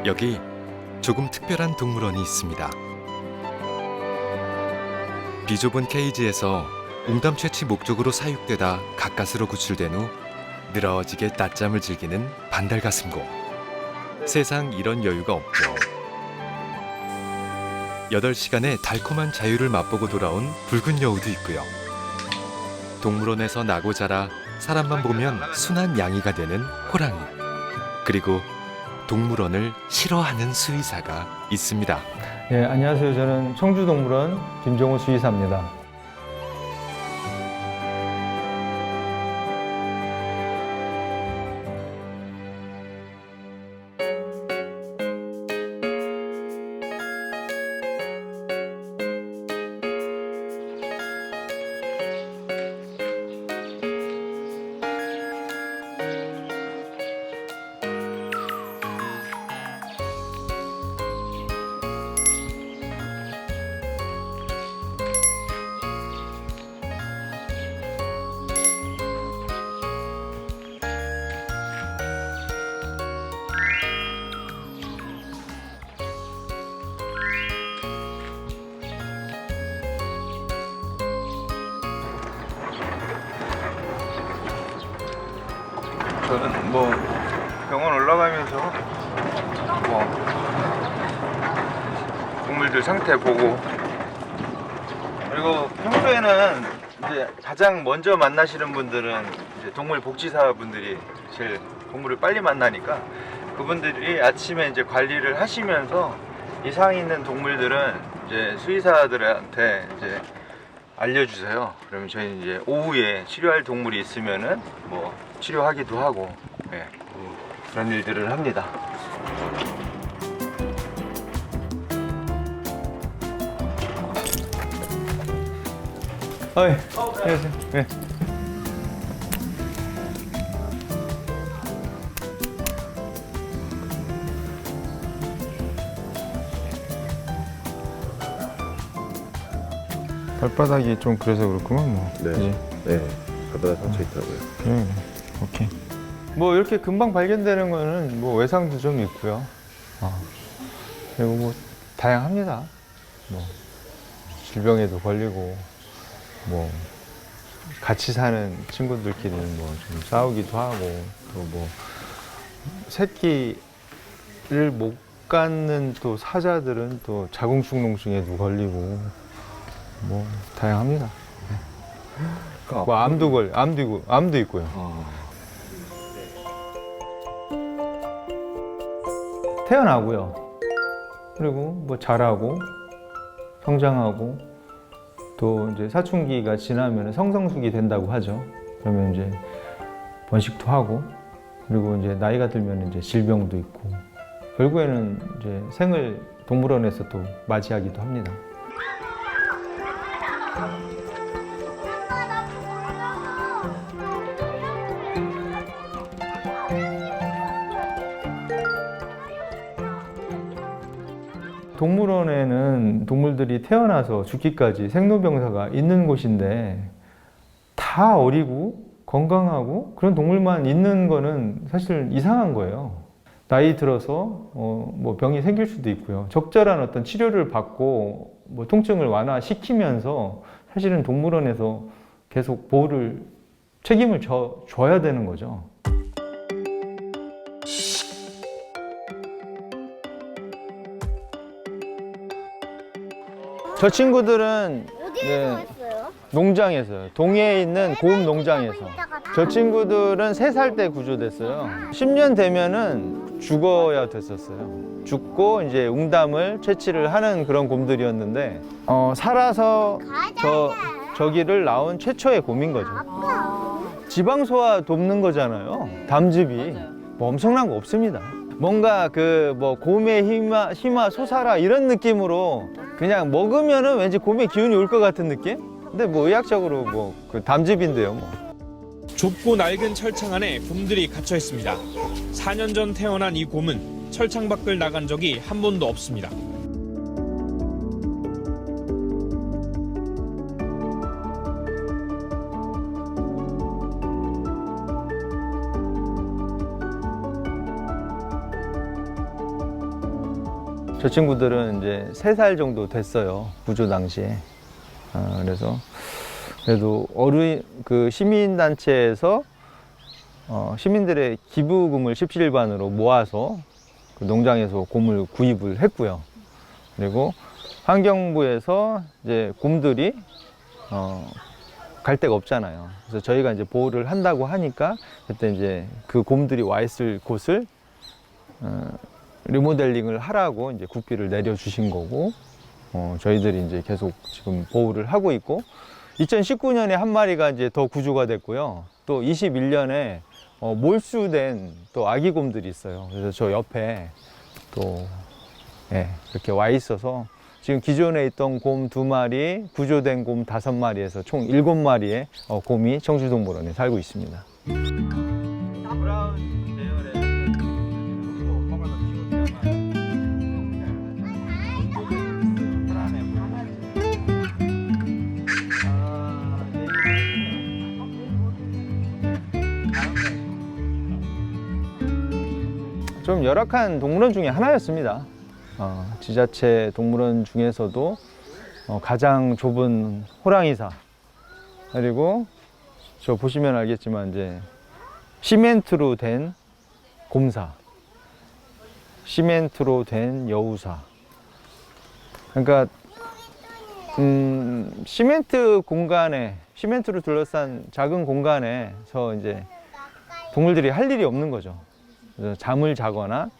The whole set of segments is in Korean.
여기 조금 특별한 동물원이 있습니다. 비좁은 케이지에서 웅담 채취 목적으로 사육되다 가까스로 구출된 후 늘어지게 낮잠을 즐기는 반달가슴곰. 세상 이런 여유가 없죠. 8시간의 달콤한 자유를 맛보고 돌아온 붉은 여우도 있고요. 동물원에서 나고 자라 사람만 보면 순한 양이가 되는 호랑이. 그리고 동물원을 싫어하는 수의사가 있습니다. 예, 안녕하세요. 저는 청주동물원 김정호 수의사입니다. 저는 뭐 병원 올라가면서 뭐 동물들 상태 보고, 그리고 평소에는 이제 가장 먼저 만나시는 분들은 이제 동물 복지사 분들이 제일 동물을 빨리 만나니까 그분들이 아침에 이제 관리를 하시면서 이상 있는 동물들은 이제 수의사들한테 이제 알려주세요. 그러면 저희는 이제 오후에 치료할 동물이 있으면은 뭐 치료하기도 하고, 네, 그런 일들을 합니다. 어이, 안녕하세요. 네. 발바닥이 좀 그래서 그렇구만 뭐. 네. 그지? 네, 발바닥 상처 있다고요. 그래, 오케이. 뭐 이렇게 금방 발견되는 거는 뭐 외상도 좀 있고요. 그리고 뭐 다양합니다. 뭐 질병에도 걸리고, 뭐 같이 사는 친구들끼리는 뭐 좀 싸우기도 하고, 또 뭐 새끼를 못 갖는 또 사자들은 또 자궁축농증에도 걸리고, 뭐 다양합니다. 뭐 암도 있고요. 태어나고요. 그리고 뭐 자라고 성장하고, 또 이제 사춘기가 지나면 성성숙이 된다고 하죠. 그러면 이제 번식도 하고, 그리고 이제 나이가 들면 이제 질병도 있고, 결국에는 이제 생을 동물원에서 또 맞이하기도 합니다. 동물원에는 동물들이 태어나서 죽기까지 생로병사가 있는 곳인데, 다 어리고 건강하고 그런 동물만 있는 거는 사실 이상한 거예요. 나이 들어서 뭐 병이 생길 수도 있고요. 적절한 어떤 치료를 받고 뭐 통증을 완화시키면서 사실은 동물원에서 계속 보호를, 책임을 져야 되는 거죠. 저 친구들은 어디에서 왔어요? 농장에서요. 동해에 있는 고음 농장에서. 저 친구들은 3살 때 구조됐어요. 10년 되면은 죽어야 됐었어요. 죽고 이제 웅담을 채취를 하는 그런 곰들이었는데, 살아서 저기를 나온 최초의 곰인 거죠. 지방소화 돕는 거잖아요. 담즙이. 뭐 엄청난 거 없습니다. 뭔가 그 뭐 곰의 힘아 솟아라 이런 느낌으로 그냥 먹으면은 왠지 곰의 기운이 올 것 같은 느낌? 근데 뭐 의학적으로 뭐 그 담즙인데요, 뭐. 좁고 낡은 철창 안에 곰들이 갇혀 있습니다. 4년 전 태어난 이 곰은 철창 밖을 나간 적이 한 번도 없습니다. 저 친구들은 이제 3살 정도 됐어요. 구조 당시에. 그래서 그래도 그 시민단체에서 시민들의 기부금을 십시일반으로 모아서 그 농장에서 곰을 구입을 했고요. 그리고 환경부에서 이제 곰들이 갈 데가 없잖아요. 그래서 저희가 이제 보호를 한다고 하니까 그때 이제 그 곰들이 와 있을 곳을 리모델링을 하라고 이제 국비를 내려주신 거고, 저희들이 이제 계속 지금 보호를 하고 있고, 2019년에 한 마리가 이제 더 구조가 됐고요. 또 21년에 몰수된 또 아기 곰들이 있어요. 그래서 저 옆에 또 이렇게 와 있어서 지금 기존에 있던 곰 2마리, 구조된 곰 5마리에서 총 7마리의 곰이 청주동물원에 살고 있습니다. 좀 열악한 동물원 중에 하나였습니다. 지자체 동물원 중에서도 가장 좁은 호랑이사, 그리고 저 보시면 알겠지만 이제 시멘트로 된 곰사, 시멘트로 된 여우사. 그러니까 시멘트 공간에, 시멘트로 둘러싼 작은 공간에서 이제 동물들이 할 일이 없는 거죠. 그래서 잠을 자거나,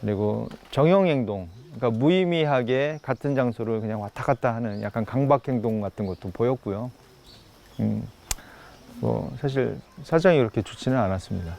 그리고 정형행동, 그러니까 무의미하게 같은 장소를 그냥 왔다 갔다 하는 약간 강박행동 같은 것도 보였고요. 뭐 사실 사정이 그렇게 좋지는 않았습니다.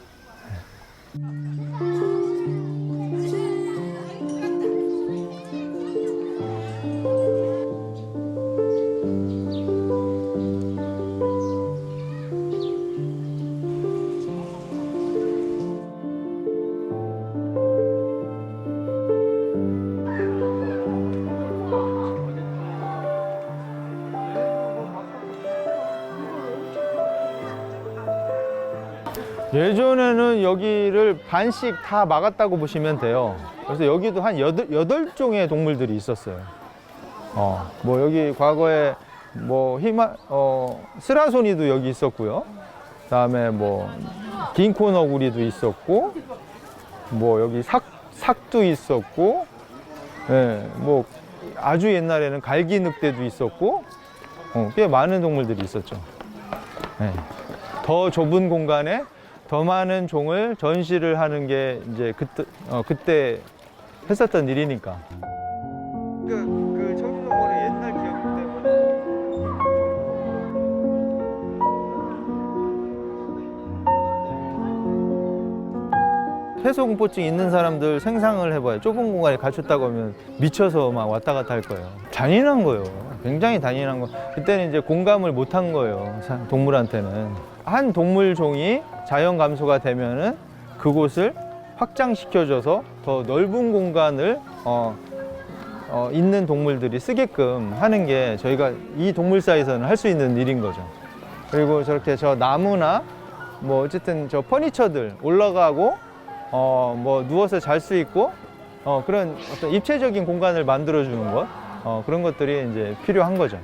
예전에는 여기를 반씩 다 막았다고 보시면 돼요. 그래서 여기도 한 8종의 동물들이 있었어요. 뭐 여기 과거에 뭐 스라소니도 여기 있었고요. 그다음에 뭐 긴코너구리도 있었고, 뭐 여기 삭도 있었고, 뭐 아주 옛날에는 갈기늑대도 있었고, 꽤 많은 동물들이 있었죠. 더 좁은 공간에 더 많은 종을 전시를 하는 게 이제 그때 했었던 일이니까. 그 청주동물의 옛날 기억 때문에 해소공포증 있는 사람들 생상을 해봐요. 좁은 공간에 갇혔다고 하면 미쳐서 막 왔다 갔다 할 거예요. 잔인한 거예요. 굉장히 잔인한 거. 그때는 이제 공감을 못 한 거예요. 동물한테는. 한 동물종이 자연 감소가 되면은 그곳을 확장시켜줘서 더 넓은 공간을 있는 동물들이 쓰게끔 하는 게 저희가 이 동물사에서는 할 수 있는 일인 거죠. 그리고 저렇게 저 나무나 뭐 어쨌든 저 퍼니처들 올라가고 뭐 누워서 잘 수 있고 그런 어떤 입체적인 공간을 만들어 주는 것, 그런 것들이 이제 필요한 거죠.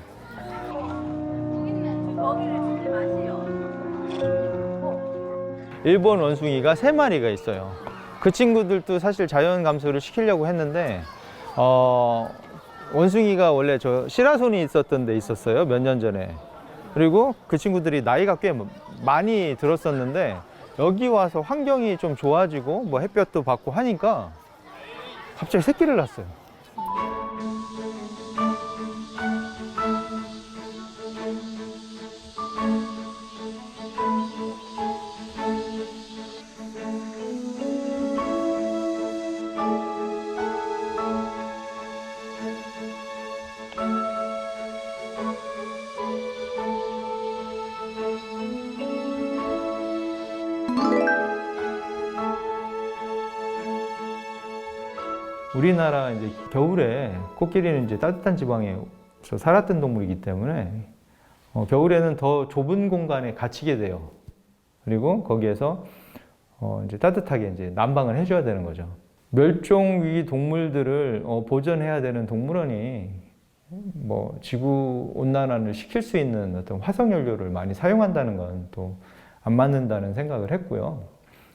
일본 원숭이가 3마리가 있어요. 그 친구들도 사실 자연 감소를 시키려고 했는데 원숭이가 원래 저 시라손이 있었던 데 있었어요. 몇 년 전에. 그리고 그 친구들이 나이가 꽤 많이 들었었는데 여기 와서 환경이 좀 좋아지고 뭐 햇볕도 받고 하니까 갑자기 새끼를 낳았어요. 우리나라 이제 겨울에 코끼리는 이제 따뜻한 지방에서 살았던 동물이기 때문에 겨울에는 더 좁은 공간에 갇히게 돼요. 그리고 거기에서 이제 따뜻하게 이제 난방을 해줘야 되는 거죠. 멸종 위기 동물들을 보존해야 되는 동물원이 뭐 지구 온난화를 시킬 수 있는 어떤 화석 연료를 많이 사용한다는 건 또 안 맞는다는 생각을 했고요.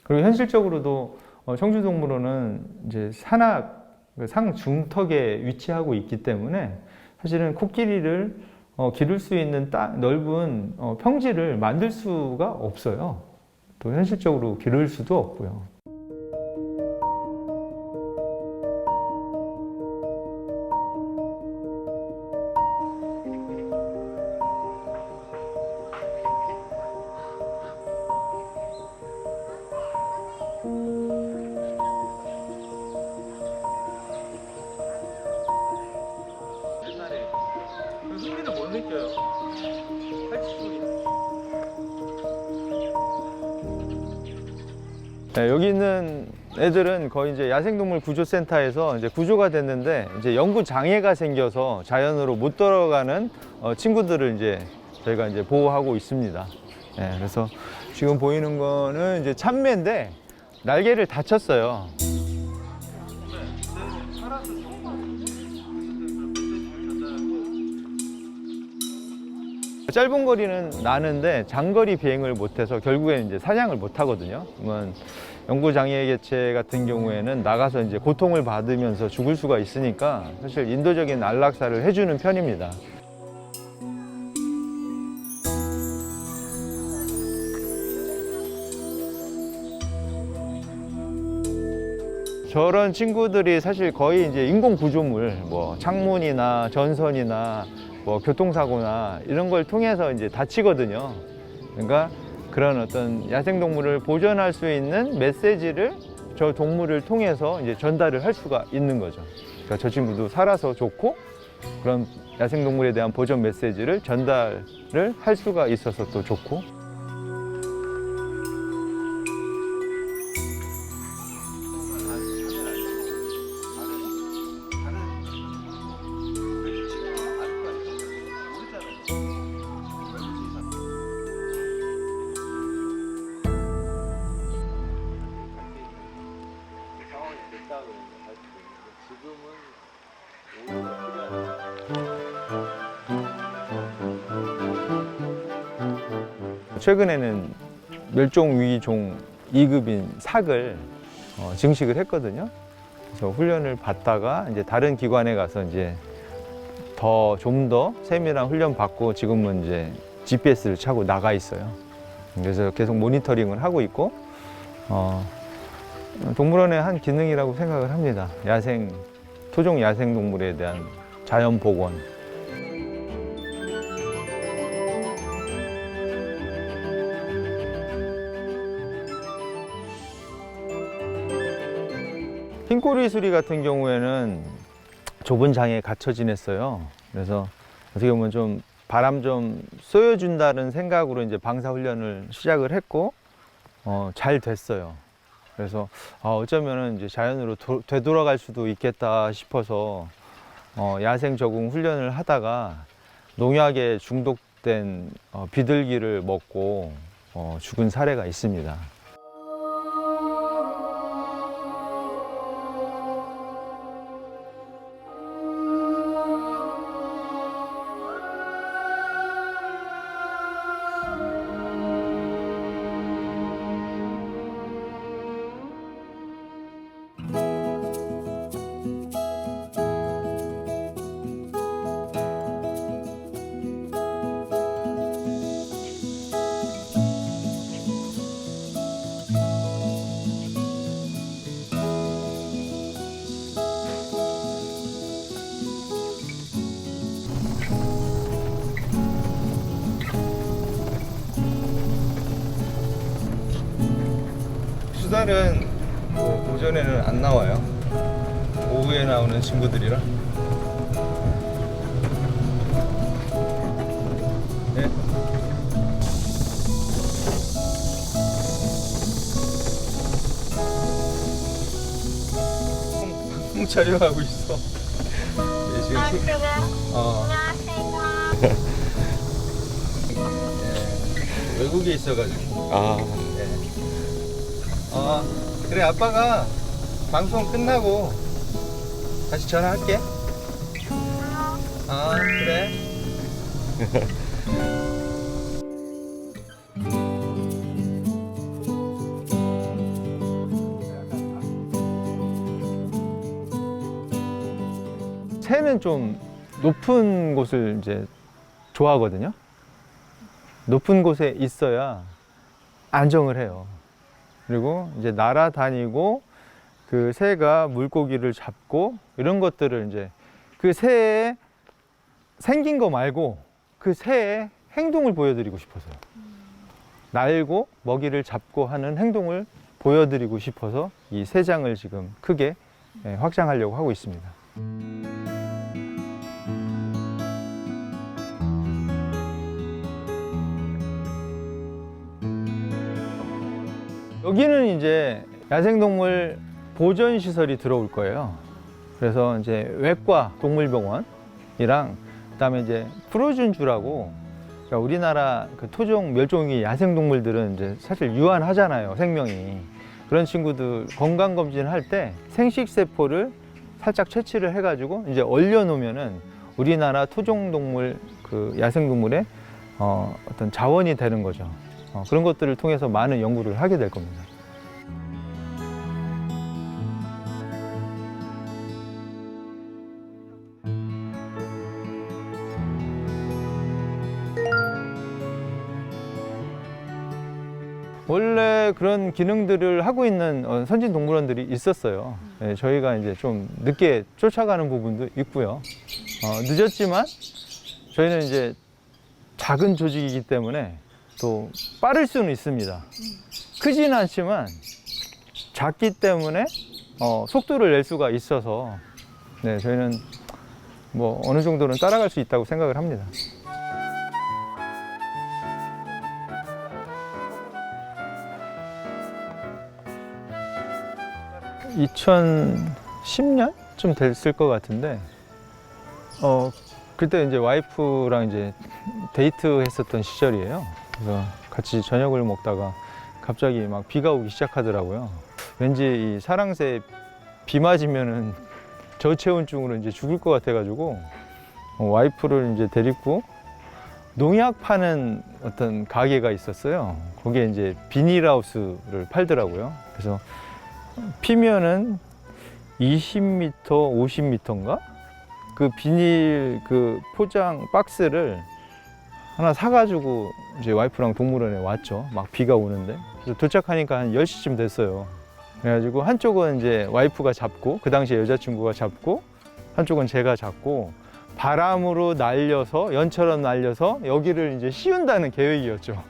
그리고 현실적으로도 청주동물원은 이제 산악 상중턱에 위치하고 있기 때문에 사실은 코끼리를 기를 수 있는 넓은 평지를 만들 수가 없어요. 또 현실적으로 기를 수도 없고요. 흥미를 못 느껴요. 네, 여기 있는 애들은 거의 이제 야생동물 구조센터에서 이제 구조가 됐는데 이제 연구 장애가 생겨서 자연으로 못 들어가는 친구들을 이제 저희가 이제 보호하고 있습니다. 네, 그래서 지금 보이는 거는 이제 참매인데 날개를 다쳤어요. 짧은 거리는 나는데 장거리 비행을 못해서 결국에는 이제 사냥을 못 하거든요. 그러면 연구장애 개체 같은 경우에는 나가서 이제 고통을 받으면서 죽을 수가 있으니까 사실 인도적인 안락사를 해주는 편입니다. 저런 친구들이 사실 거의 이제 인공 구조물, 뭐 창문이나 전선이나 뭐 교통사고나 이런 걸 통해서 이제 다치거든요. 그러니까 그런 어떤 야생동물을 보존할 수 있는 메시지를 저 동물을 통해서 이제 전달을 할 수가 있는 거죠. 그러니까 저 친구도 살아서 좋고 그런 야생동물에 대한 보존 메시지를 전달을 할 수가 있어서 또 좋고. 최근에는 멸종위기종 2급인 삭을 증식을 했거든요. 그래서 훈련을 받다가 이제 다른 기관에 가서 이제 좀 더 세밀한 훈련 받고 지금은 이제 GPS를 차고 나가 있어요. 그래서 계속 모니터링을 하고 있고 동물원의 한 기능이라고 생각을 합니다. 토종 야생동물에 대한 자연 복원. 흰꼬리 수리 같은 경우에는 좁은 장에 갇혀 지냈어요. 그래서 어떻게 보면 좀 바람 좀 쏘여준다는 생각으로 이제 방사 훈련을 시작을 했고 잘 됐어요. 그래서 어쩌면은 이제 자연으로 되돌아갈 수도 있겠다 싶어서 야생 적응 훈련을 하다가 농약에 중독된 비둘기를 먹고 죽은 사례가 있습니다. 수달은 오전에는 안 나와요. 오후에 나오는 친구들이라. 네. 방송 촬영하고 있어. 네, 지금 네, 외국에 있어가지고. 그래 아빠가 방송 끝나고 다시 전화할게. 그래. 새는 좀 높은 곳을 이제 좋아하거든요. 높은 곳에 있어야 안정을 해요. 그리고 이제 날아다니고 그 새가 물고기를 잡고 이런 것들을 이제 그 새에 생긴 거 말고 그 새의 행동을 보여드리고 싶어서요. 날고 먹이를 잡고 하는 행동을 보여드리고 싶어서 이 새장을 지금 크게 확장하려고 하고 있습니다. 여기는 이제 야생동물 보전시설이 들어올 거예요. 그래서 이제 외과 동물병원이랑 그다음에 이제 프로준주라고, 그러니까 우리나라 그 토종 멸종위 야생동물들은 이제 사실 유한하잖아요, 생명이. 그런 친구들 건강검진 할 때 생식세포를 살짝 채취를 해가지고 이제 얼려놓으면은 우리나라 토종동물 그 야생동물의 어떤 자원이 되는 거죠. 그런 것들을 통해서 많은 연구를 하게 될 겁니다. 원래 그런 기능들을 하고 있는 선진 동물원들이 있었어요. 저희가 이제 좀 늦게 쫓아가는 부분도 있고요. 늦었지만 저희는 이제 작은 조직이기 때문에 또 빠를 수는 있습니다. 크지는 않지만 작기 때문에 속도를 낼 수가 있어서 저희는 뭐 어느 정도는 따라갈 수 있다고 생각을 합니다. 2010년쯤 됐을 것 같은데, 그때 이제 와이프랑 이제 데이트 했었던 시절이에요. 그래서 같이 저녁을 먹다가 갑자기 막 비가 오기 시작하더라고요. 왠지 이 사랑새 비 맞으면은 저체온증으로 이제 죽을 것 같아가지고 와이프를 이제 데리고 농약 파는 어떤 가게가 있었어요. 거기에 이제 비닐하우스를 팔더라고요. 그래서 피면은 20m, 50m인가? 그 비닐 그 포장 박스를 하나 사가지고 이제 와이프랑 동물원에 왔죠. 막 비가 오는데. 그래서 도착하니까 한 10시쯤 됐어요. 그래가지고 한쪽은 이제 와이프가 잡고, 그 당시에 여자친구가 잡고, 한쪽은 제가 잡고, 바람으로 날려서, 연처럼 날려서 여기를 이제 씌운다는 계획이었죠.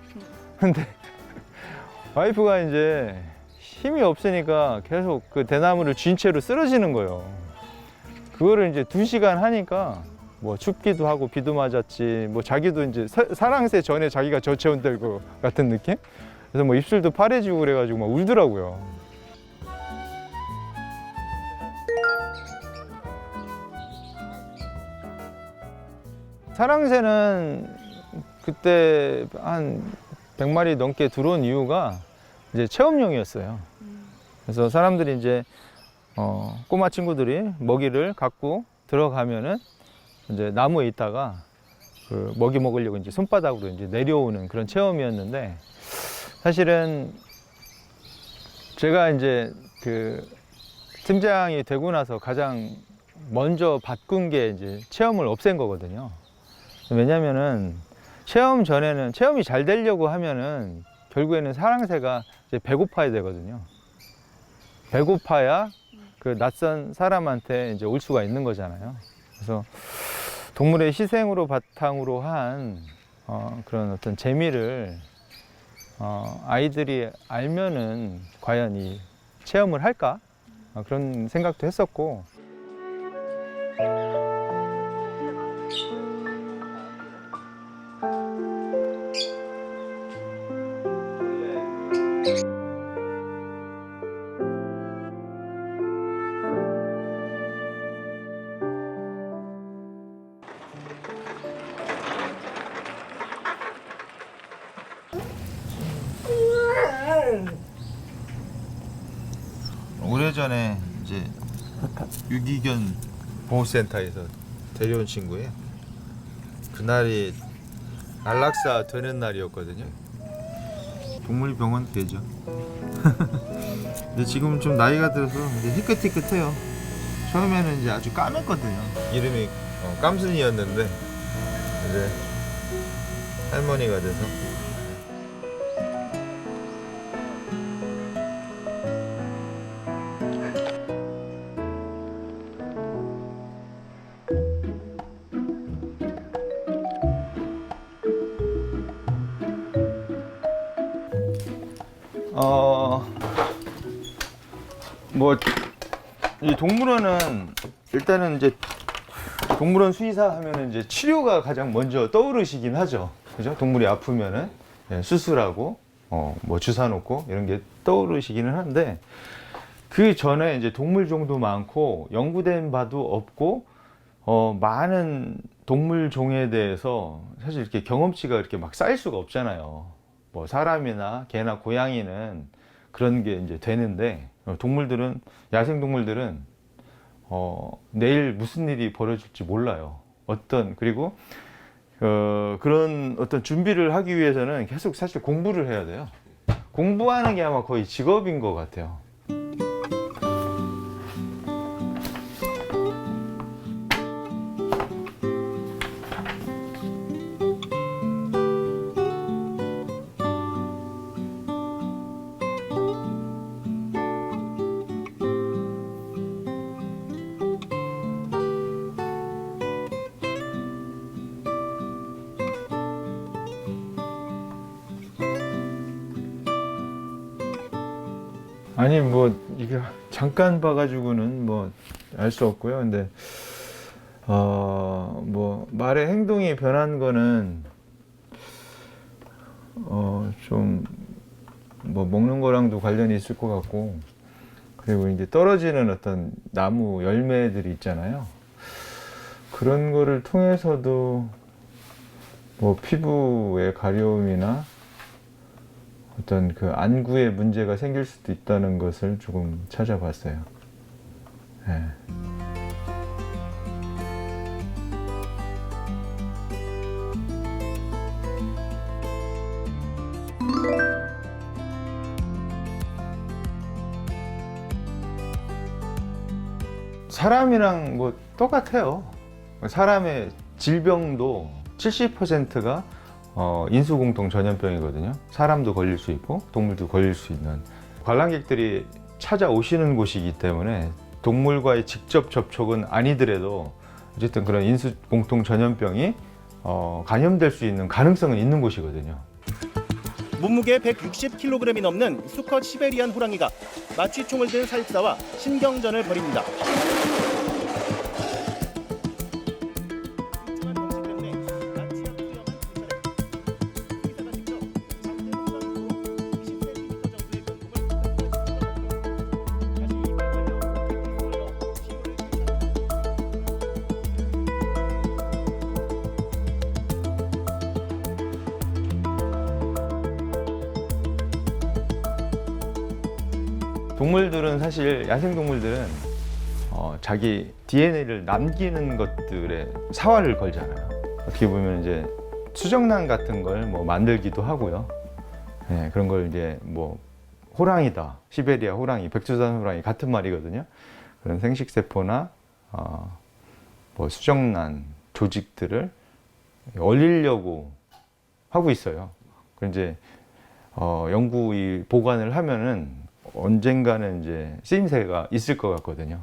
근데 와이프가 이제 힘이 없으니까 계속 그 대나무를 쥔 채로 쓰러지는 거예요. 그거를 이제 2시간 하니까 뭐 춥기도 하고 비도 맞았지, 뭐 자기도 이제 사랑새 전에 자기가 저체온 들고 같은 느낌? 그래서 뭐 입술도 파래지고 그래가지고 막 울더라고요. 사랑새는 그때 한 100마리 넘게 들어온 이유가 이제 체험용이었어요. 그래서 사람들이 이제 꼬마 친구들이 먹이를 갖고 들어가면은 이제 나무에 있다가 그 먹이 먹으려고 이제 손바닥으로 이제 내려오는 그런 체험이었는데, 사실은 제가 이제 그 팀장이 되고 나서 가장 먼저 바꾼 게 이제 체험을 없앤 거거든요. 왜냐면은 체험 전에는, 체험이 잘 되려고 하면은 결국에는 사랑새가 이제 배고파야 되거든요. 배고파야 그 낯선 사람한테 이제 올 수가 있는 거잖아요. 그래서 동물의 희생으로 바탕으로 한 그런 어떤 재미를 아이들이 알면은 과연 이 체험을 할까? 그런 생각도 했었고. 오래전에 이제 유기견 보호센터에서 데려온 친구예요. 그날이 안락사 되는 날이었거든요. 동물병원 개죠. 근데 지금 좀 나이가 들어서 이제 희끗희끗해요. 처음에는 이제 아주 까맸거든요. 이름이 깜순이였는데 이제 할머니가 돼서. 뭐 이 동물원은 일단은 이제 동물원 수의사 하면은 이제 치료가 가장 먼저 떠오르시긴 하죠. 그죠? 동물이 아프면은 수술하고 뭐 주사 놓고 이런 게 떠오르시기는 하는데 그 전에 이제 동물종도 많고 연구된 바도 없고 많은 동물종에 대해서 사실 이렇게 경험치가 이렇게 막 쌓일 수가 없잖아요. 뭐 사람이나 개나 고양이는 그런 게 이제 되는데 동물들은 야생 동물들은 내일 무슨 일이 벌어질지 몰라요. 그리고 그런 어떤 준비를 하기 위해서는 계속 사실 공부를 해야 돼요. 공부하는 게 아마 거의 직업인 것 같아요. 아니 뭐 이게 잠깐 봐가지고는 뭐 알 수 없고요. 근데 뭐 말의 행동이 변한 거는 좀 뭐 먹는 거랑도 관련이 있을 것 같고, 그리고 이제 떨어지는 어떤 나무 열매들이 있잖아요. 그런 거를 통해서도 뭐 피부의 가려움이나 어떤 그 안구에 문제가 생길 수도 있다는 것을 조금 찾아봤어요. 네. 사람이랑 뭐 똑같아요. 사람의 질병도 70%가 인수공통 전염병이거든요. 사람도 걸릴 수 있고 동물도 걸릴 수 있는, 관람객들이 찾아오시는 곳이기 때문에 동물과의 직접 접촉은 아니더라도 어쨌든 그런 인수공통 전염병이 감염될 수 있는 가능성은 있는 곳이거든요. 몸무게 160kg이 넘는 수컷 시베리안 호랑이가 마취총을 든 사육사와 신경전을 벌입니다. 동물들은 사실 야생 동물들은 자기 DNA를 남기는 것들에 사활을 걸잖아요. 어떻게 보면 이제 수정란 같은 걸 뭐 만들기도 하고요. 네, 그런 걸 이제 뭐 호랑이다, 시베리아 호랑이, 백두산 호랑이 같은 말이거든요. 그런 생식세포나 뭐 수정란 조직들을 얼리려고 하고 있어요. 그 이제 연구 보관을 하면은 언젠가는 이제 쓰임새가 있을 것 같거든요.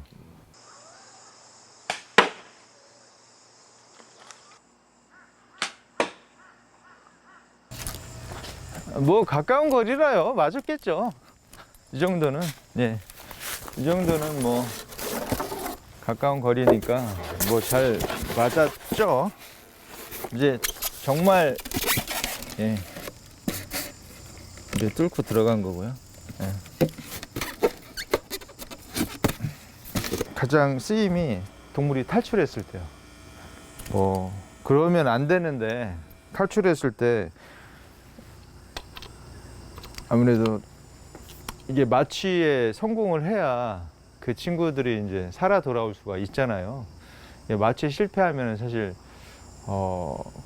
뭐 가까운 거리라요. 맞았겠죠. 이 정도는, 예, 이 정도는 뭐 가까운 거리니까 뭐 잘 맞았죠. 이제 정말 이제 뚫고 들어간 거고요. 예. 가장 쓰임이 동물이 탈출했을 때요. 뭐 그러면 안 되는데 탈출했을 때 아무래도 이게 마취에 성공을 해야 그 친구들이 이제 살아 돌아올 수가 있잖아요. 마취 실패하면 사실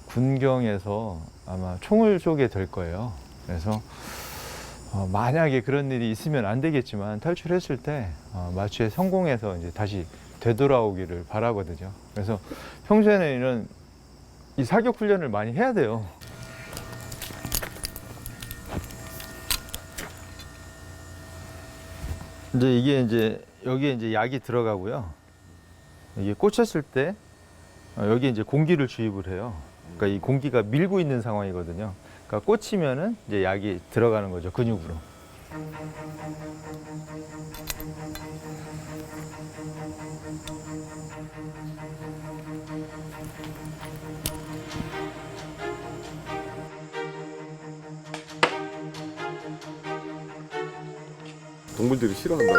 군경에서 아마 총을 쏘게 될 거예요. 그래서 만약에 그런 일이 있으면 안 되겠지만 탈출했을 때 마취에 성공해서 이제 다시 되돌아오기를 바라거든요. 그래서 평소에는 이런 이 사격 훈련을 많이 해야 돼요. 이제 이게 이제 여기에 이제 약이 들어가고요. 이게 꽂혔을 때 여기 이제 공기를 주입을 해요. 그러니까 이 공기가 밀고 있는 상황이거든요. 그러니까 꽂히면은 이제 약이 들어가는 거죠, 근육으로. 동물들이 싫어한다고.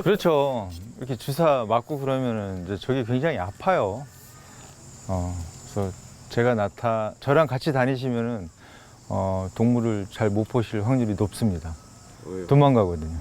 그렇죠. 이렇게 주사 맞고 그러면은 이제 저게 굉장히 아파요. 그래서 저랑 같이 다니시면은 동물을 잘 못 보실 확률이 높습니다. 왜요? 도망가거든요.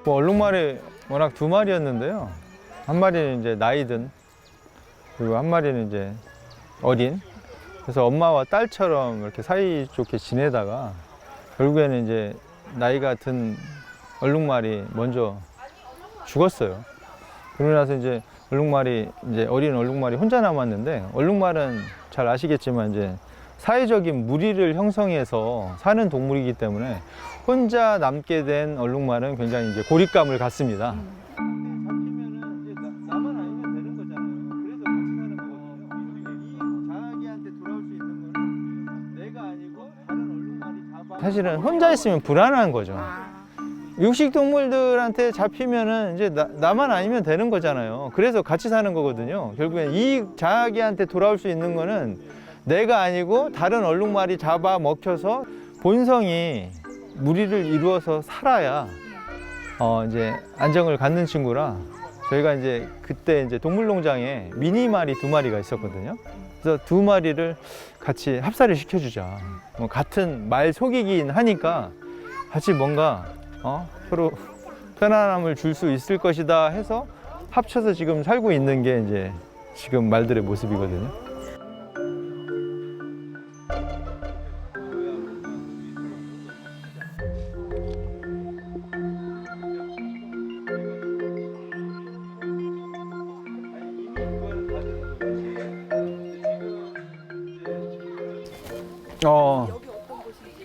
뭐 얼룩말이 워낙 두 마리였는데요. 한 마리는 이제 나이든, 그리고 한 마리는 이제 어린. 그래서 엄마와 딸처럼 이렇게 사이좋게 지내다가 결국에는 이제 나이가 든 얼룩말이 먼저 죽었어요. 그러고 나서 이제 어린 얼룩말이 혼자 남았는데, 얼룩말은 잘 아시겠지만 이제 사회적인 무리를 형성해서 사는 동물이기 때문에 혼자 남게 된 얼룩말은 굉장히 이제 고립감을 갖습니다. 사실은 혼자 있으면 불안한 거죠. 육식 동물들한테 잡히면은 이제 나만 아니면 되는 거잖아요. 그래서 같이 사는 거거든요. 결국엔 이 자기한테 돌아올 수 있는 거는 내가 아니고 다른 얼룩말이 잡아 먹혀서 본성이 무리를 이루어서 살아야 이제 안정을 갖는 친구라, 저희가 이제 그때 이제 동물농장에 미니말이 두 마리가 있었거든요. 그래서 두 마리를 같이 합사를 시켜주자. 뭐 같은 말 속이긴 하니까 같이 뭔가 서로 편안함을 줄 수 있을 것이다 해서 합쳐서 지금 살고 있는 게 이제 지금 말들의 모습이거든요.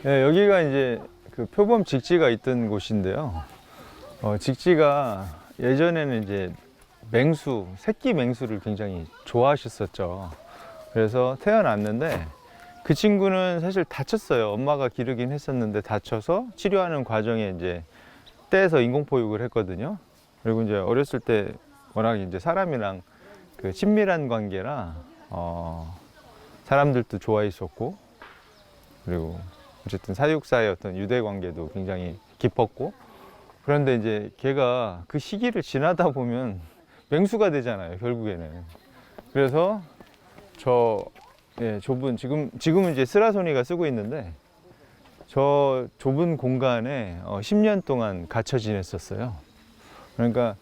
네, 여기가 이제 그 표범 직지가 있던 곳인데요. 직지가 예전에는 이제 새끼 맹수를 굉장히 좋아하셨었죠. 그래서 태어났는데 그 친구는 사실 다쳤어요. 엄마가 기르긴 했었는데 다쳐서 치료하는 과정에 이제 떼서 인공포육을 했거든요. 그리고 이제 어렸을 때 워낙 이제 사람이랑 그 친밀한 관계라 사람들도 좋아했었고, 그리고 어쨌든 사육사의 어떤 유대 관계도 굉장히 깊었고, 그런데 이제 걔가 그 시기를 지나다 보면 맹수가 되잖아요, 결국에는. 그래서 지금은 이제 스라소니가 쓰고 있는데, 저 좁은 공간에 10년 동안 갇혀 지냈었어요. 그러니까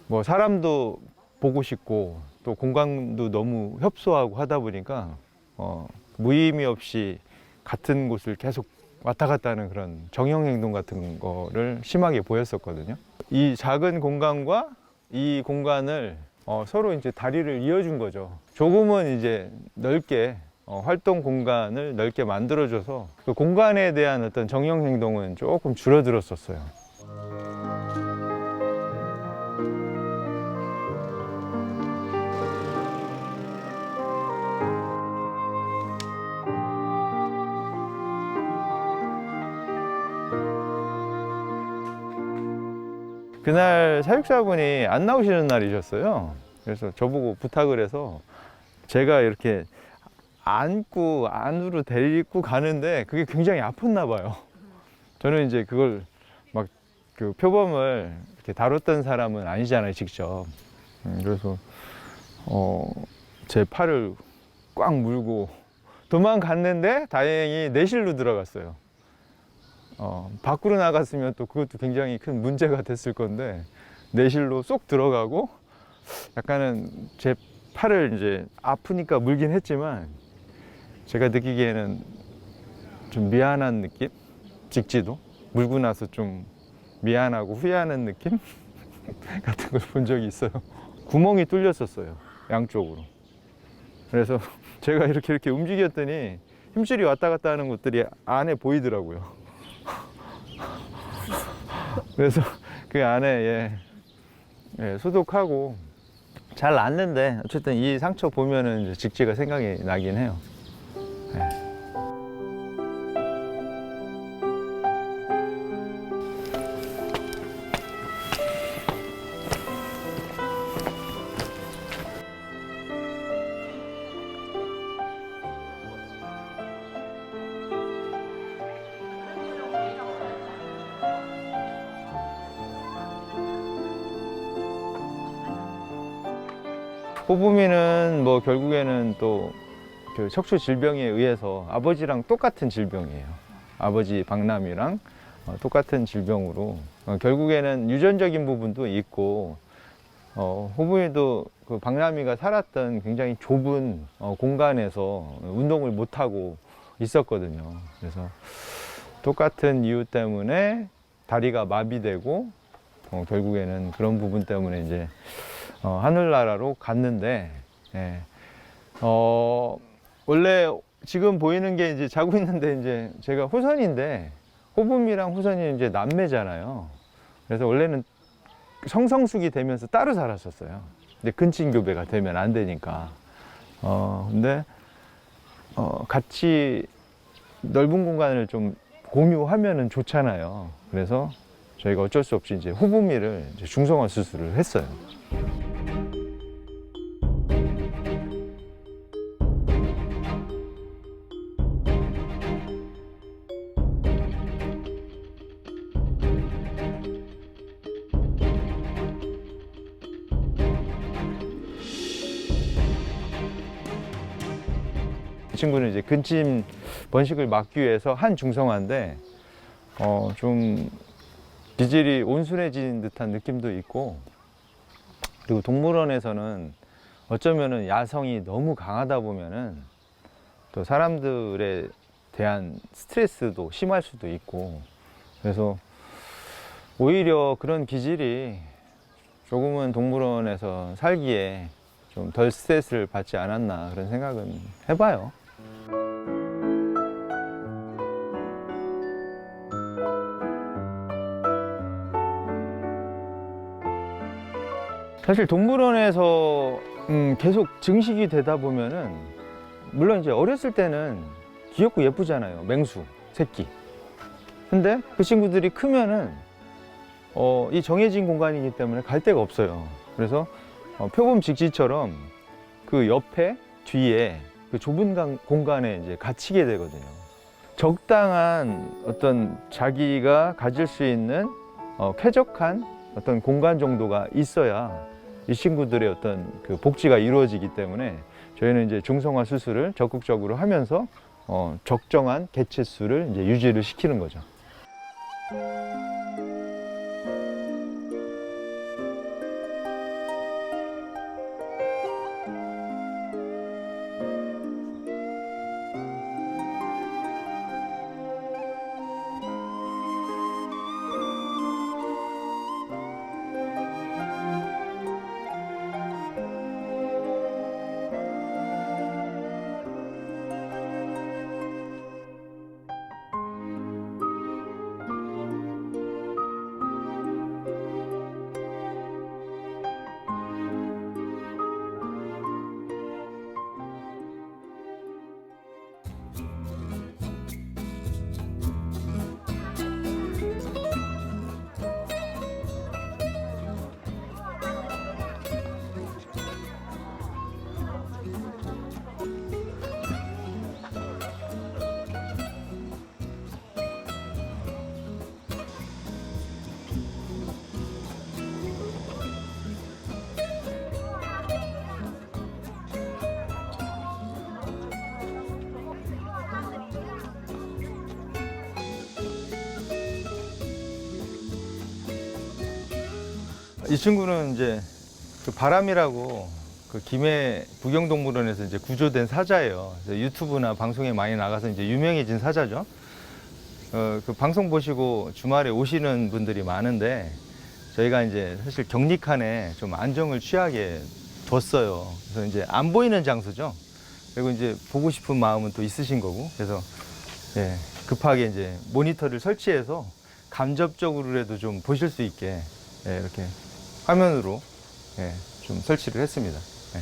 뭐 사람도 보고 싶고 또 공간도 너무 협소하고 하다 보니까 무의미 없이 같은 곳을 계속 왔다 갔다 하는 그런 정형 행동 같은 거를 심하게 보였었거든요. 이 작은 공간과 이 공간을 서로 이제 다리를 이어준 거죠. 조금은 이제 넓게 활동 공간을 넓게 만들어줘서 그 공간에 대한 어떤 정형 행동은 조금 줄어들었었어요. 그날 사육사분이 안 나오시는 날이셨어요. 그래서 저보고 부탁을 해서 제가 이렇게 안고 안으로 데리고 가는데 그게 굉장히 아팠나 봐요. 저는 이제 그걸 막 그 표범을 이렇게 다뤘던 사람은 아니잖아요, 직접. 그래서 제 팔을 꽉 물고 도망갔는데 다행히 내실로 들어갔어요. 밖으로 나갔으면 또 그것도 굉장히 큰 문제가 됐을 건데 내실로 쏙 들어가고 약간은 제 팔을 이제 아프니까 물긴 했지만 제가 느끼기에는 좀 미안한 느낌? 직지도? 물고 나서 좀 미안하고 후회하는 느낌? 같은 걸 본 적이 있어요. 구멍이 뚫렸었어요, 양쪽으로. 그래서 제가 이렇게 움직였더니 힘줄이 왔다 갔다 하는 것들이 안에 보이더라고요. 그래서 그 안에 소독하고 잘 낫는데 어쨌든 이 상처 보면은 이제 직지가 생각이 나긴 해요. 호부미는 뭐 결국에는 또 그 척추 질병에 의해서 아버지랑 똑같은 질병이에요. 아버지 박남이랑 똑같은 질병으로 결국에는 유전적인 부분도 있고 호부미도 그 박남이가 살았던 굉장히 좁은 공간에서 운동을 못 하고 있었거든요. 그래서 똑같은 이유 때문에 다리가 마비되고 결국에는 그런 부분 때문에 이제 하늘나라로 갔는데, 원래 지금 보이는 게 이제 자고 있는데 이제 제가 후손인데 호부미랑 후손이 이제 남매잖아요. 그래서 원래는 성성숙이 되면서 따로 살았었어요. 근데 근친교배가 되면 안 되니까. 근데 같이 넓은 공간을 좀 공유하면은 좋잖아요. 그래서 저희가 어쩔 수 없이 이제 호부미를 이제 중성화 수술을 했어요. 이 친구는 이제 근침 번식을 막기 위해서 한 중성화인데 좀 기질이 온순해진 듯한 느낌도 있고, 그리고 동물원에서는 어쩌면은 야성이 너무 강하다 보면은 또 사람들에 대한 스트레스도 심할 수도 있고, 그래서 오히려 그런 기질이 조금은 동물원에서 살기에 좀 덜 스트레스를 받지 않았나 그런 생각은 해봐요. 사실 동물원에서 계속 증식이 되다 보면은 물론 이제 어렸을 때는 귀엽고 예쁘잖아요. 맹수, 새끼. 근데 그 친구들이 크면은 이 정해진 공간이기 때문에 갈 데가 없어요. 그래서 표범 직지처럼 그 옆에 뒤에 그 좁은 공간에 이제 갇히게 되거든요. 적당한 어떤 자기가 가질 수 있는 쾌적한 어떤 공간 정도가 있어야 이 친구들의 어떤 그 복지가 이루어지기 때문에 저희는 이제 중성화 수술을 적극적으로 하면서 적정한 개체수를 이제 유지를 시키는 거죠. 이 친구는 이제 그 바람이라고 그 김해 구경동물원에서 이제 구조된 사자예요. 그래서 유튜브나 방송에 많이 나가서 이제 유명해진 사자죠. 그 방송 보시고 주말에 오시는 분들이 많은데 저희가 이제 사실 격리칸에 좀 안정을 취하게 뒀어요. 그래서 이제 안 보이는 장소죠. 그리고 이제 보고 싶은 마음은 또 있으신 거고, 그래서 예, 급하게 이제 모니터를 설치해서 간접적으로라도 좀 보실 수 있게 예, 이렇게 화면으로 예, 좀 설치를 했습니다. 예.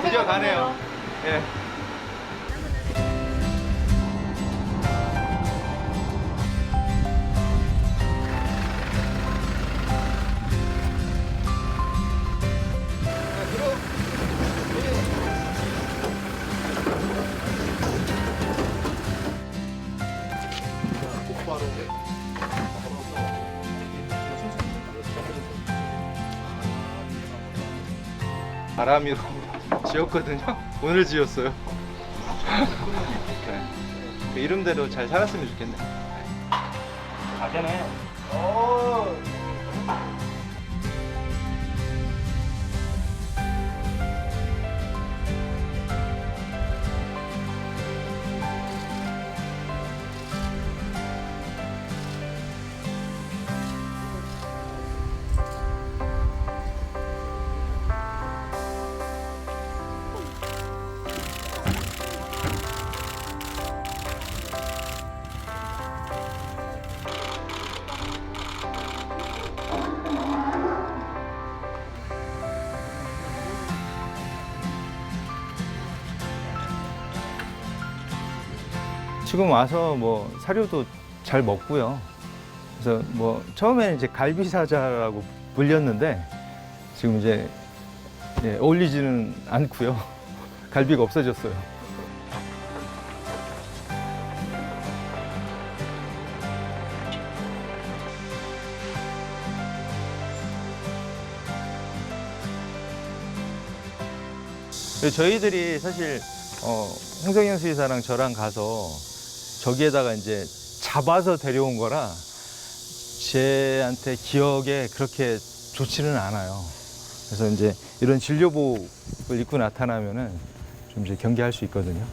드디어 가네요. 예. 바람이로 지었거든요. 오늘 지었어요. 네. 그 이름대로 잘 살았으면 좋겠네. 가게네. 지금 와서 뭐 사료도 잘 먹고요. 그래서 뭐 처음에는 이제 갈비사자라고 불렸는데 지금 이제 예, 어울리지는 않고요. 갈비가 없어졌어요. 저희들이 사실 홍성현 수의사랑 저랑 가서 저기에다가 이제 잡아서 데려온 거라 쟤한테 기억에 그렇게 좋지는 않아요. 그래서 이제 이런 진료복을 입고 나타나면은 좀 이제 경계할 수 있거든요.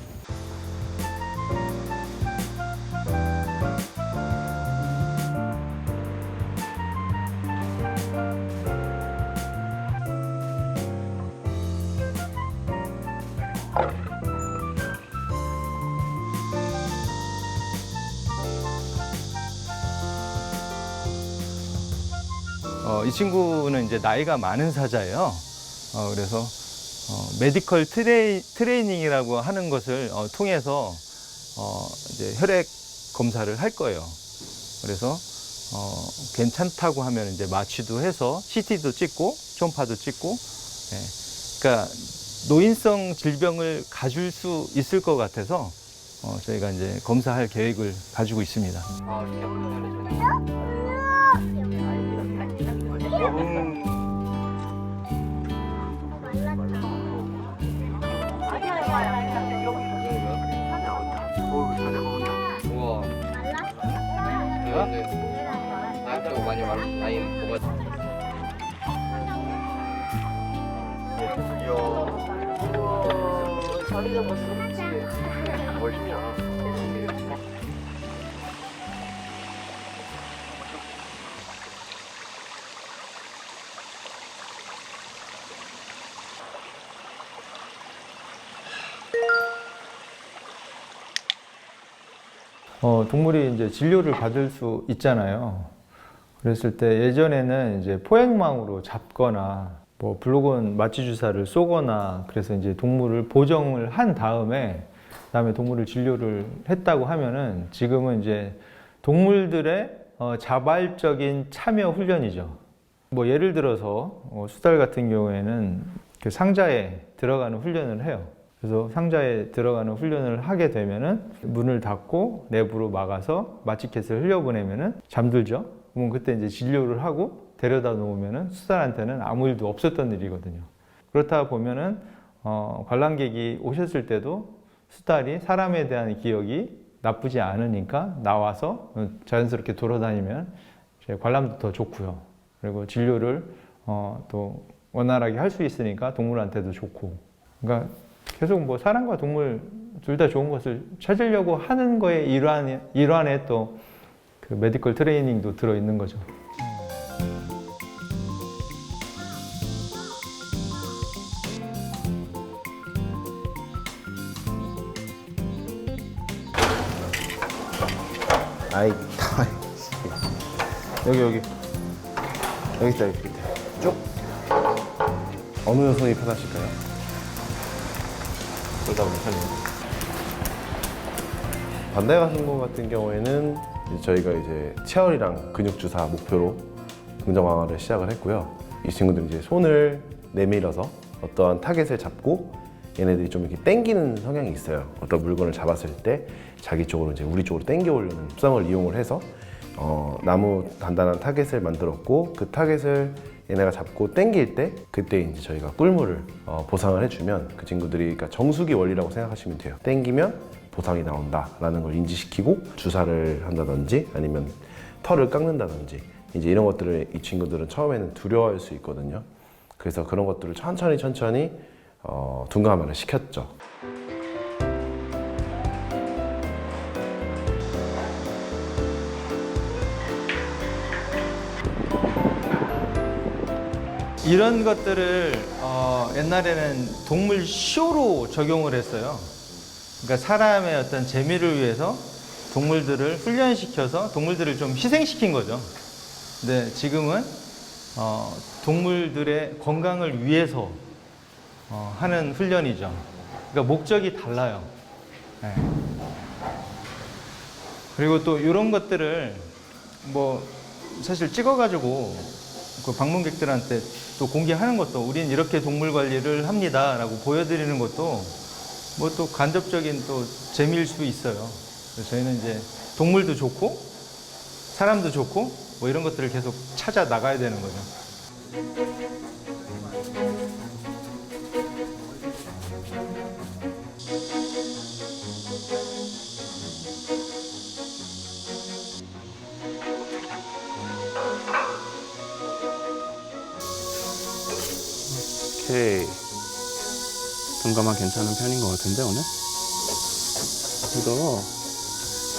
이 친구는 이제 나이가 많은 사자예요. 그래서 메디컬 트레이닝이라고 하는 것을 통해서 이제 혈액 검사를 할 거예요. 그래서 괜찮다고 하면 이제 마취도 해서 CT도 찍고 초음파도 찍고, 예. 그러니까 노인성 질병을 가질 수 있을 것 같아서 저희가 이제 검사할 계획을 가지고 있습니다. 우와. 나한테 많이 많이 먹었. 저리도 못 쓰지. 멋있죠. 동물이 이제 진료를 받을 수 있잖아요. 그랬을 때 예전에는 이제 포획망으로 잡거나 뭐 블로건 마취 주사를 쏘거나 그래서 이제 동물을 보정을 한 그다음에 동물을 진료를 했다고 하면은 지금은 이제 동물들의 자발적인 참여 훈련이죠. 뭐 예를 들어서 수달 같은 경우에는 그 상자에 들어가는 훈련을 해요. 그래서 상자에 들어가는 훈련을 하게 되면은 문을 닫고 내부로 막아서 마취켓을 흘려보내면은 잠들죠. 그러면 그때 이제 진료를 하고 데려다 놓으면은 수달한테는 아무 일도 없었던 일이거든요. 그렇다 보면은 관람객이 오셨을 때도 수달이 사람에 대한 기억이 나쁘지 않으니까 나와서 자연스럽게 돌아다니면 관람도 더 좋고요. 그리고 진료를 또 원활하게 할 수 있으니까 동물한테도 좋고. 그러니까 계속 뭐 사람과 동물 둘 다 좋은 것을 찾으려고 하는 거에 일환의 또 그 메디컬 트레이닝도 들어 있는 거죠. 아이, 여기 있다, 여기 쭉. 어느 녀석이 편하실까요? 둘 다 괜찮네요. 반달가슴곰 같은 경우에는 이제 저희가 이제 체열이랑 근육 주사 목표로 긍정 강화를 시작을 했고요. 이 친구들은 이제 손을 내밀어서 어떠한 타겟을 잡고 얘네들이 좀 이렇게 당기는 성향이 있어요. 어떤 물건을 잡았을 때 자기 쪽으로 이제 우리 쪽으로 당겨 오려는 습성을 이용을 해서 나무 단단한 타겟을 만들었고 그 타겟을 얘네가 잡고 당길 때 그때 이제 저희가 꿀물을 보상을 해주면 그 친구들이 그러니까 정수기 원리라고 생각하시면 돼요. 당기면 보상이 나온다라는 걸 인지시키고 주사를 한다든지 아니면 털을 깎는다든지 이제 이런 것들을 이 친구들은 처음에는 두려워할 수 있거든요. 그래서 그런 것들을 천천히 둔감화를 시켰죠. 이런 것들을 옛날에는 동물 쇼로 적용을 했어요. 그러니까 사람의 어떤 재미를 위해서 동물들을 훈련시켜서 동물들을 좀 희생시킨 거죠. 근데 지금은 동물들의 건강을 위해서 하는 훈련이죠. 그러니까 목적이 달라요. 네. 그리고 또 이런 것들을 뭐 사실 찍어가지고 그 방문객들한테 또 공개하는 것도 우리는 이렇게 동물 관리를 합니다라고 보여드리는 것도 뭐 또 간접적인 또 재미일 수 있어요. 그래서 저희는 이제 동물도 좋고 사람도 좋고 뭐 이런 것들을 계속 찾아 나가야 되는 거죠. 오케이. 둔감한 괜찮은 편인 것 같은데 오늘? 그래도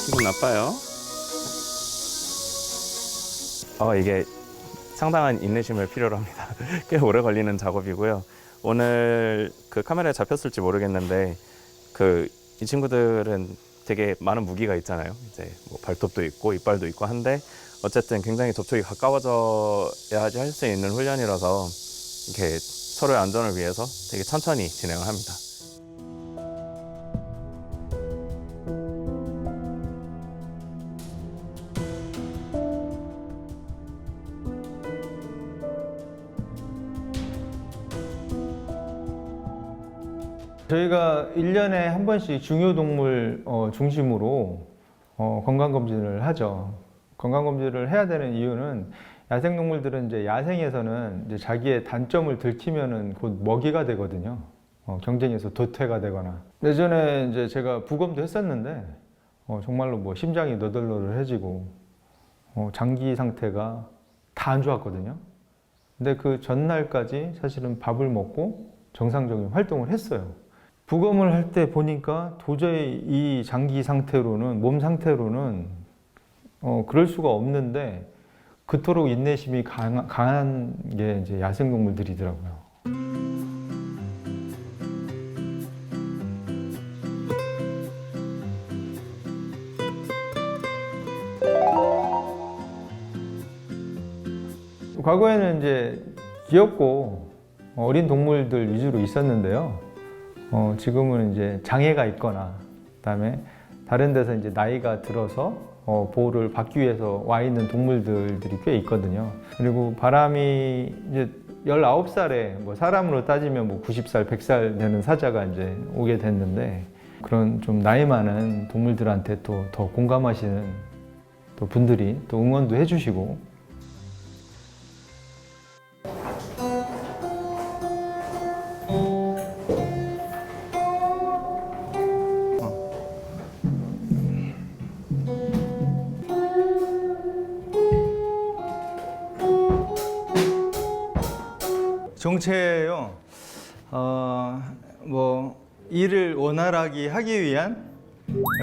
기분 나빠요. 이게 상당한 인내심을 필요로 합니다. 꽤 오래 걸리는 작업이고요. 오늘 그 카메라에 잡혔을지 모르겠는데 이 친구들은 되게 많은 무기가 있잖아요. 이제 뭐 발톱도 있고 이빨도 있고 한데 어쨌든 굉장히 접촉이 가까워져야지 할 수 있는 훈련이라서 이렇게 서로의 안전을 위해서 되게 천천히 진행을 합니다. 저희가 1년에 한 번씩 중요동물 중심으로 건강검진을 하죠. 건강검진을 해야 되는 이유는 야생동물들은 이제 야생에서는 이제 자기의 단점을 들키면은 곧 먹이가 되거든요. 경쟁에서 도태가 되거나. 예전에 이제 제가 부검도 했었는데 정말로 뭐 심장이 너덜너덜해지고 장기 상태가 다 안 좋았거든요. 근데 그 전날까지 사실은 밥을 먹고 정상적인 활동을 했어요. 부검을 할 때 보니까 도저히 이 장기 상태로는 몸 상태로는 그럴 수가 없는데 그토록 인내심이 강한 게 이제 야생동물들이더라고요. 과거에는 이제 귀엽고 어린 동물들 위주로 있었는데요. 지금은 이제 장애가 있거나 그다음에 다른 데서 이제 나이가 들어서 보호를 받기 위해서 와 있는 동물들이 꽤 있거든요. 그리고 바람이 이제 19살에 뭐 사람으로 따지면 뭐 90살, 100살 되는 사자가 이제 오게 됐는데 그런 좀 나이 많은 동물들한테 또 더 공감하시는 또 분들이 또 응원도 해주시고 정체요. 뭐 일을 원활하게 하기 위한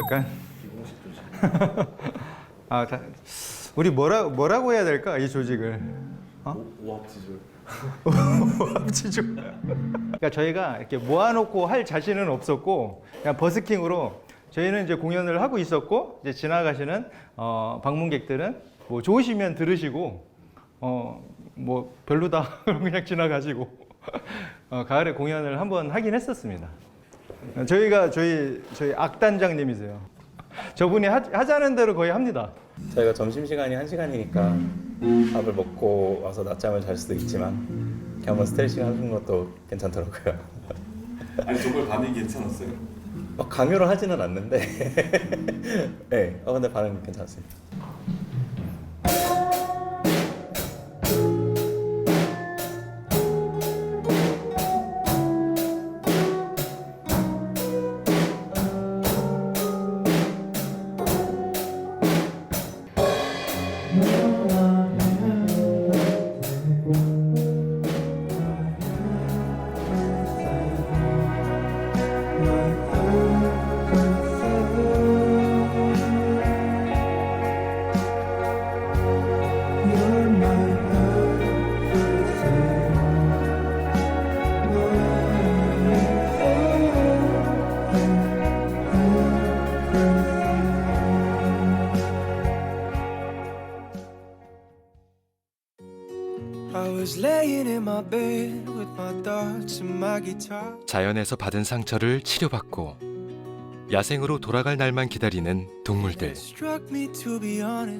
약간 우리 뭐라고 해야 될까 이 조직을? 오합지졸. 오합지졸. 그러니까 저희가 이렇게 모아놓고 할 자신은 없었고 그냥 버스킹으로 저희는 이제 공연을 하고 있었고 이제 지나가시는 방문객들은 뭐 좋으시면 들으시고 뭐 별로다 그럼 그냥 지나가시고 가을에 공연을 한번 하긴 했었습니다. 저희가 저희 악단장님이세요. 저분이 하자는 대로 거의 합니다. 저희가 점심시간이 1시간이니까 밥을 먹고 와서 낮잠을 잘 수도 있지만 이렇게 한번 스트레칭 하는 것도 괜찮더라고요. 아니 정말 반응이 괜찮았어요. 막 강요를 하지는 않는데 네, 근데 반응이 괜찮습니다. 자연에서 받은 상처를 치료받고 야생으로 돌아갈 날만 기다리는 동물들.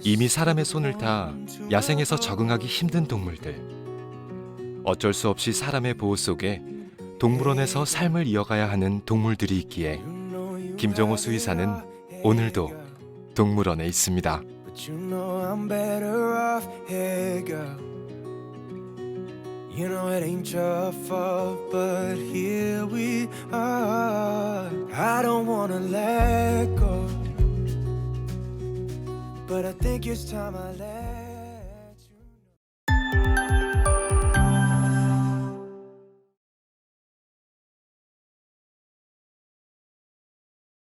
이미 사람의 손을 타 야생에서 적응하기 힘든 동물들. 어쩔 수 없이 사람의 보호 속에 동물원에서 삶을 이어가야 하는 동물들이 있기에 김정호 수의사는 오늘도 동물원에 있습니다. You know it ain't your fault, but here we are. I don't wanna let go, but I think it's time I let